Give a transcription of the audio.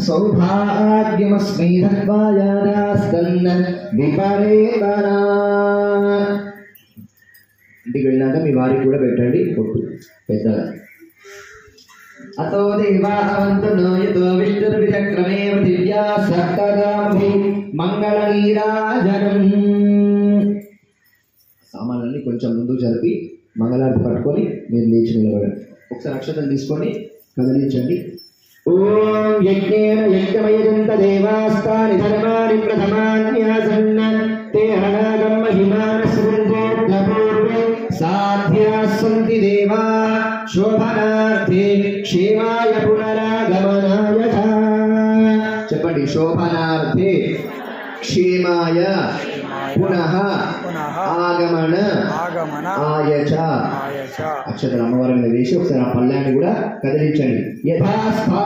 సౌభాగ్యమస్మై ధర్వాయాదాస్తన్న విపరేతనా. ఇంటికి వెళ్ళినాక మీ వారికి కూడా పెట్టండి పొట్టు పెద్దగా. అతో దేవావంతు నోయతో విష్ణుర్విచక్రమేవ దివ్యా సప్తరామభి మంగళ నీరాజనం. సామాన్లన్నీ కొంచెం ముందుకు జరిపి మంగళారతి పట్టుకొని మీరు లేచి నిలబడండి. ఒకసారి అక్షతలు తీసుకొని కదిలించండి. ఓం యజ్ఞేన యజ్ఞమయజంత దేవాస్తాని ధర్మాని ప్రథమాన్యాసన్న తే హనాగం మహిమాన సుందోర్ధపూర్వే సాధ్యాః సంతి దేవా శోభనార్థే క్షేమాయ పునరాగమనాయ. చెప్పండి, శోభనార్థే క్షేమాయ పునః ఆగమన ఆయచ. అక్షతలు అమ్మవారి మీద వేసి ఒకసారి ఆ పళ్ళాన్ని కూడా కదిలించండి. యథాస్థా